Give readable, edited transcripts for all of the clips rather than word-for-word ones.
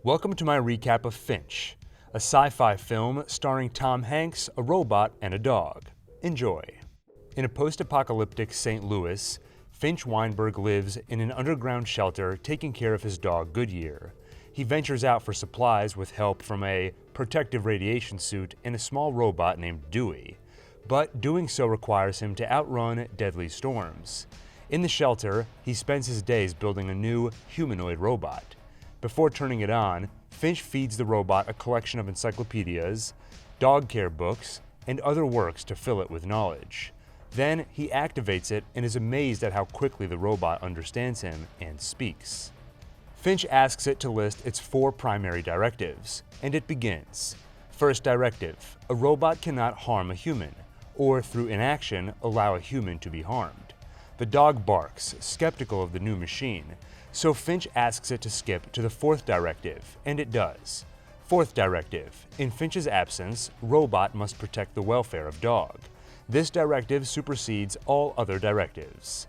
Welcome to my recap of Finch, a sci-fi film starring Tom Hanks, a robot, and a dog. Enjoy. In a post-apocalyptic St. Louis, Finch Weinberg lives in an underground shelter taking care of his dog Goodyear. He ventures out for supplies with help from a protective radiation suit and a small robot named Dewey, but doing so requires him to outrun deadly storms. In the shelter, he spends his days building a new humanoid robot. Before turning it on, Finch feeds the robot a collection of encyclopedias, dog care books, and other works to fill it with knowledge. Then he activates it and is amazed at how quickly the robot understands him and speaks. Finch asks it to list its 4 primary directives, and it begins. First directive: a robot cannot harm a human, or through inaction allow a human to be harmed. The dog barks, skeptical of the new machine, so Finch asks it to skip to the 4th directive, and it does. 4th directive: in Finch's absence, robot must protect the welfare of dog. This directive supersedes all other directives.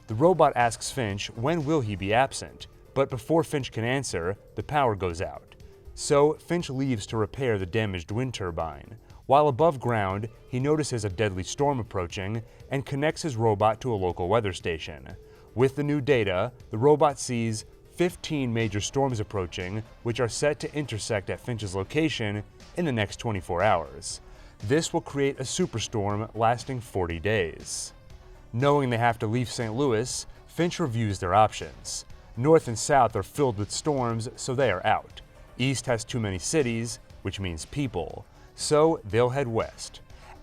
The robot asks Finch when will he be absent, but before Finch can answer, the power goes out. So Finch leaves to repair the damaged wind turbine. While above ground, he notices a deadly storm approaching and connects his robot to a local weather station. With the new data, the robot sees 15 major storms approaching, which are set to intersect at Finch's location in the next 24 hours. This will create a superstorm lasting 40 days. Knowing they have to leave St. Louis, Finch reviews their options. North and South are filled with storms, so they are out. East has too many cities, which means people, so they'll head west.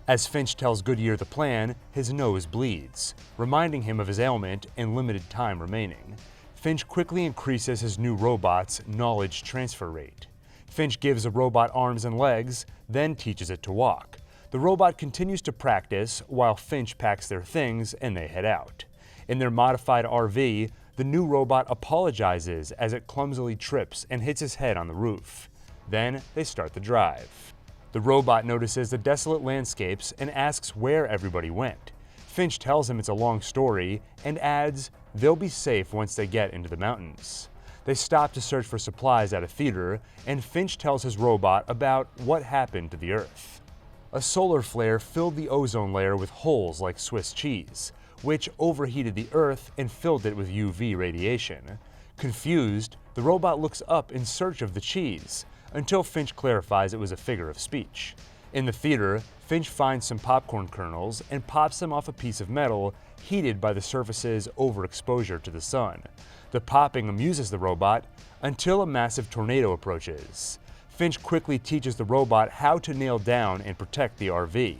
As Finch tells Goodyear the plan, his nose bleeds, reminding him of his ailment and limited time remaining. Finch quickly increases his new robot's knowledge transfer rate. Finch gives the robot arms and legs, then teaches it to walk. The robot continues to practice while Finch packs their things and they head out. In their modified RV, the new robot apologizes as it clumsily trips and hits his head on the roof. Then they start the drive. The robot notices the desolate landscapes and asks where everybody went. Finch tells him it's a long story and adds they'll be safe once they get into the mountains. They stop to search for supplies at a theater, and Finch tells his robot about what happened to the Earth. A solar flare filled the ozone layer with holes like Swiss cheese, which overheated the Earth and filled it with UV radiation. Confused, the robot looks up in search of the cheese, until Finch clarifies it was a figure of speech. In the theater, Finch finds some popcorn kernels and pops them off a piece of metal heated by the surface's overexposure to the sun. The popping amuses the robot until a massive tornado approaches. Finch quickly teaches the robot how to nail down and protect the RV.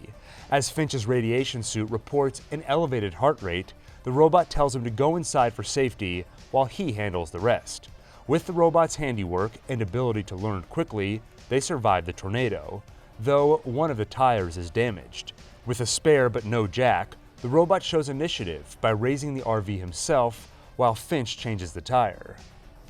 As Finch's radiation suit reports an elevated heart rate, the robot tells him to go inside for safety while he handles the rest. With the robot's handiwork and ability to learn quickly, they survive the tornado, though one of the tires is damaged. With a spare but no jack, the robot shows initiative by raising the RV himself while Finch changes the tire.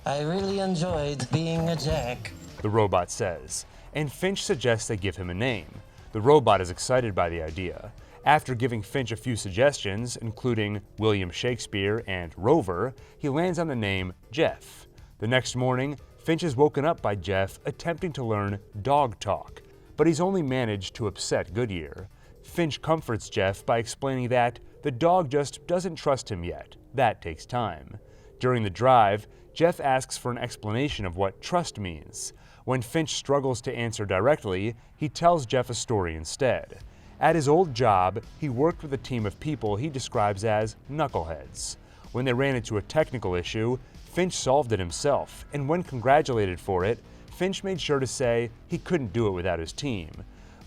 I really enjoyed being a jack, the robot says, and Finch suggests they give him a name. The robot is excited by the idea. After giving Finch a few suggestions, including William Shakespeare and Rover, he lands on the name Jeff. The next morning, Finch is woken up by Jeff attempting to learn dog talk, but he's only managed to upset Goodyear. Finch comforts Jeff by explaining that the dog just doesn't trust him yet. That takes time. During the drive, Jeff asks for an explanation of what trust means. When Finch struggles to answer directly, he tells Jeff a story instead. At his old job, he worked with a team of people he describes as knuckleheads. When they ran into a technical issue, Finch solved it himself, and when congratulated for it, Finch made sure to say he couldn't do it without his team.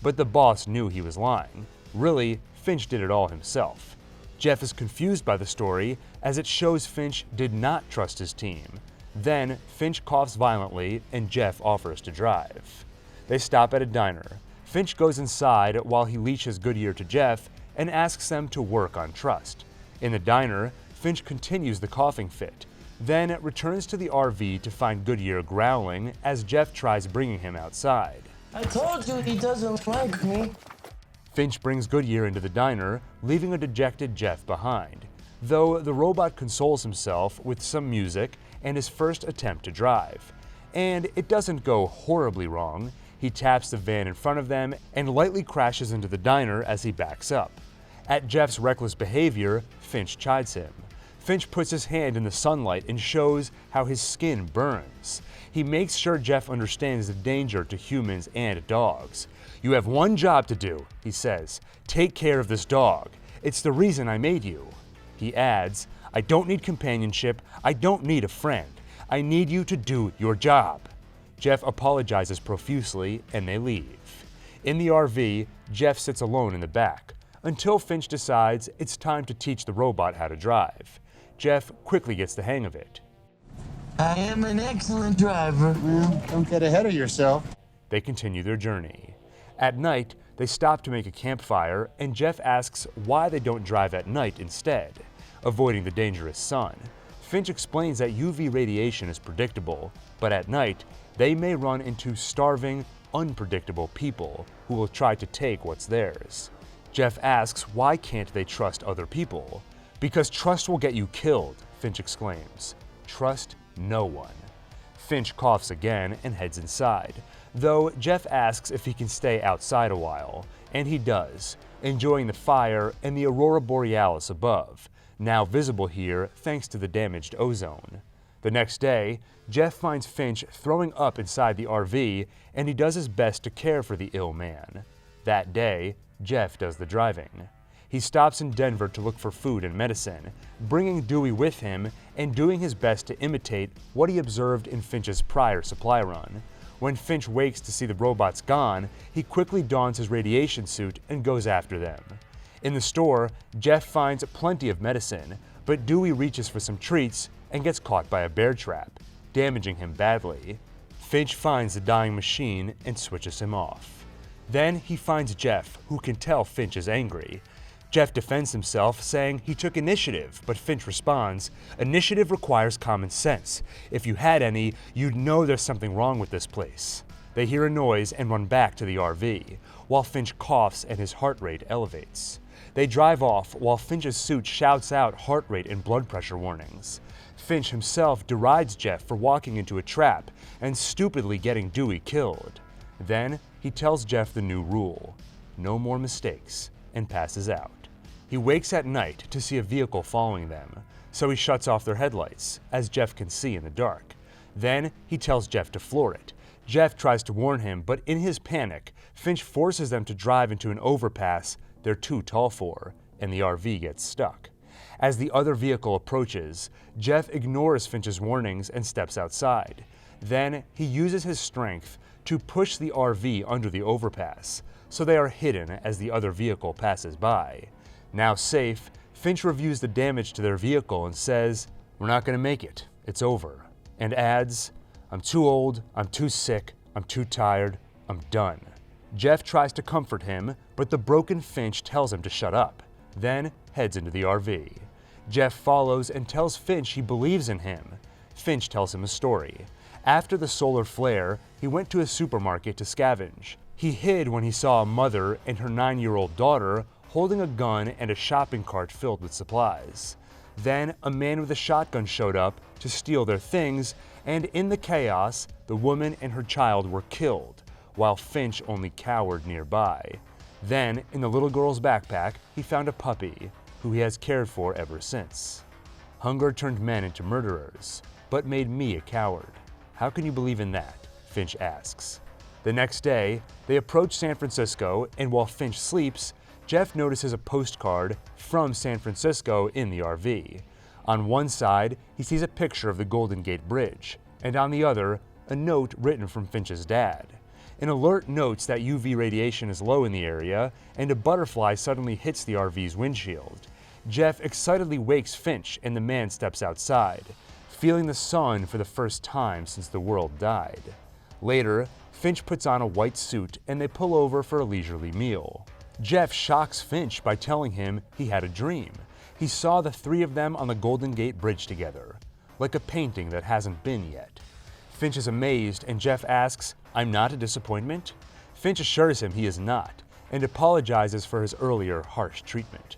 But the boss knew he was lying. Really, Finch did it all himself. Jeff is confused by the story, as it shows Finch did not trust his team. Then, Finch coughs violently, and Jeff offers to drive. They stop at a diner. Finch goes inside while he leashes Goodyear to Jeff and asks them to work on trust. In the diner, Finch continues the coughing fit, then returns to the RV to find Goodyear growling as Jeff tries bringing him outside. I told you he doesn't like me. Finch brings Goodyear into the diner, leaving a dejected Jeff behind, though the robot consoles himself with some music and his first attempt to drive. And it doesn't go horribly wrong. He taps the van in front of them and lightly crashes into the diner as he backs up. At Jeff's reckless behavior, Finch chides him. Finch puts his hand in the sunlight and shows how his skin burns. He makes sure Jeff understands the danger to humans and dogs. "You have one job to do," he says. "Take care of this dog. It's the reason I made you." He adds, "I don't need companionship. I don't need a friend. I need you to do your job." Jeff apologizes profusely and they leave. In the RV, Jeff sits alone in the back until Finch decides it's time to teach the robot how to drive. Jeff quickly gets the hang of it. I am an excellent driver. Well, don't get ahead of yourself. They continue their journey. At night, they stop to make a campfire, and Jeff asks why they don't drive at night instead, avoiding the dangerous sun. Finch explains that UV radiation is predictable, but at night, they may run into starving, unpredictable people who will try to take what's theirs. Jeff asks why can't they trust other people? "Because trust will get you killed," Finch exclaims. "Trust no one." Finch coughs again and heads inside, though Jeff asks if he can stay outside a while, and he does, enjoying the fire and the aurora borealis above, now visible here thanks to the damaged ozone. The next day, Jeff finds Finch throwing up inside the RV, and he does his best to care for the ill man. That day, Jeff does the driving. He stops in Denver to look for food and medicine, bringing Dewey with him and doing his best to imitate what he observed in Finch's prior supply run. When Finch wakes to see the robots gone, he quickly dons his radiation suit and goes after them. In the store, Jeff finds plenty of medicine, but Dewey reaches for some treats and gets caught by a bear trap, damaging him badly. Finch finds the dying machine and switches him off. Then he finds Jeff, who can tell Finch is angry. Jeff defends himself, saying he took initiative, but Finch responds, "Initiative requires common sense. If you had any, you'd know there's something wrong with this place." They hear a noise and run back to the RV, while Finch coughs and his heart rate elevates. They drive off while Finch's suit shouts out heart rate and blood pressure warnings. Finch himself derides Jeff for walking into a trap and stupidly getting Dewey killed. Then he tells Jeff the new rule: no more mistakes, and passes out. He wakes at night to see a vehicle following them, so he shuts off their headlights, as Jeff can see in the dark. Then he tells Jeff to floor it. Jeff tries to warn him, but in his panic, Finch forces them to drive into an overpass they're too tall for, and the RV gets stuck. As the other vehicle approaches, Jeff ignores Finch's warnings and steps outside. Then he uses his strength to push the RV under the overpass, so they are hidden as the other vehicle passes by. Now safe, Finch reviews the damage to their vehicle and says, "We're not going to make it. It's over." And adds, "I'm too old, I'm too sick, I'm too tired, I'm done." Jeff tries to comfort him, but the broken Finch tells him to shut up, then heads into the RV. Jeff follows and tells Finch he believes in him. Finch tells him a story. After the solar flare, he went to a supermarket to scavenge. He hid when he saw a mother and her 9-year-old daughter holding a gun and a shopping cart filled with supplies. Then a man with a shotgun showed up to steal their things, and in the chaos, the woman and her child were killed, while Finch only cowered nearby. Then, in the little girl's backpack, he found a puppy, who he has cared for ever since. Hunger turned men into murderers, but made me a coward. How can you believe in that? Finch asks. The next day, they approach San Francisco, and while Finch sleeps, Jeff notices a postcard from San Francisco in the RV. On one side, he sees a picture of the Golden Gate Bridge, and on the other, a note written from Finch's dad. An alert notes that UV radiation is low in the area, and a butterfly suddenly hits the RV's windshield. Jeff excitedly wakes Finch, and the man steps outside, feeling the sun for the first time since the world died. Later, Finch puts on a white suit, and they pull over for a leisurely meal. Jeff shocks Finch by telling him he had a dream. He saw the three of them on the Golden Gate Bridge together, like a painting that hasn't been yet. Finch is amazed, and Jeff asks, "I'm not a disappointment?" Finch assures him he is not, and apologizes for his earlier harsh treatment.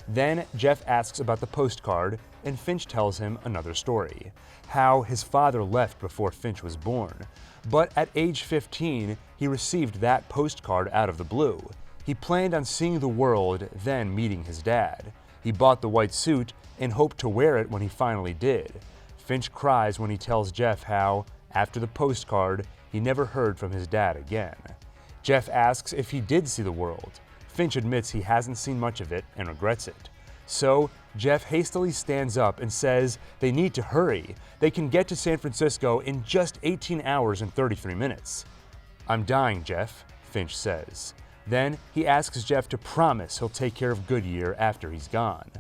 Then Jeff asks about the postcard, and Finch tells him another story, how his father left before Finch was born, but at age 15, he received that postcard out of the blue. He planned on seeing the world, then meeting his dad. He bought the white suit and hoped to wear it when he finally did. Finch cries when he tells Jeff how, after the postcard, he never heard from his dad again. Jeff asks if he did see the world. Finch admits he hasn't seen much of it and regrets it. So, Jeff hastily stands up and says they need to hurry. They can get to San Francisco in just 18 hours and 33 minutes. "I'm dying, Jeff," Finch says. Then he asks Jeff to promise he'll take care of Goodyear after he's gone.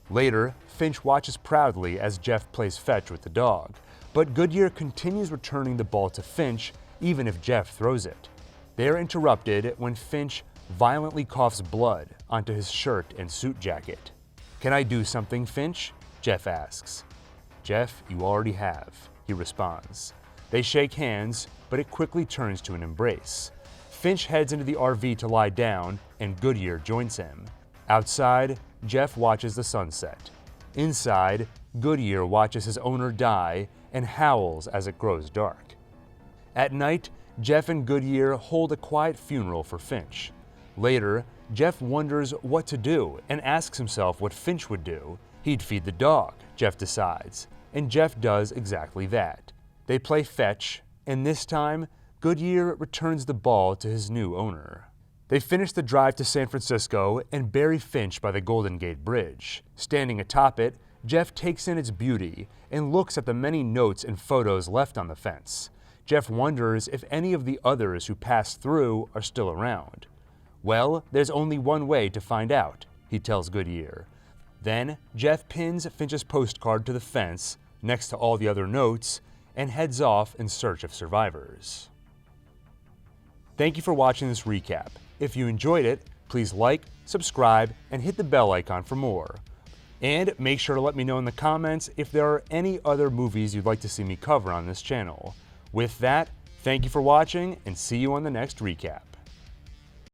Later, Finch watches proudly as Jeff plays fetch with the dog, but Goodyear continues returning the ball to Finch even if Jeff throws it. They are interrupted when Finch violently coughs blood onto his shirt and suit jacket. "Can I do something, Finch?" Jeff asks. "Jeff, you already have," he responds. They shake hands, but it quickly turns to an embrace. Finch heads into the RV to lie down, and Goodyear joins him. Outside, Jeff watches the sunset. Inside, Goodyear watches his owner die and howls as it grows dark. At night, Jeff and Goodyear hold a quiet funeral for Finch. Later, Jeff wonders what to do and asks himself what Finch would do. He'd feed the dog, Jeff decides, and Jeff does exactly that. They play fetch, and this time, Goodyear returns the ball to his new owner. They finish the drive to San Francisco and bury Finch by the Golden Gate Bridge. Standing atop it, Jeff takes in its beauty and looks at the many notes and photos left on the fence. Jeff wonders if any of the others who passed through are still around. "Well, there's only one way to find out," he tells Goodyear. Then, Jeff pins Finch's postcard to the fence next to all the other notes and heads off in search of survivors. Thank you for watching this recap. If you enjoyed it, please like, subscribe, and hit the bell icon for more. And make sure to let me know in the comments if there are any other movies you'd like to see me cover on this channel. With that, thank you for watching and see you on the next recap.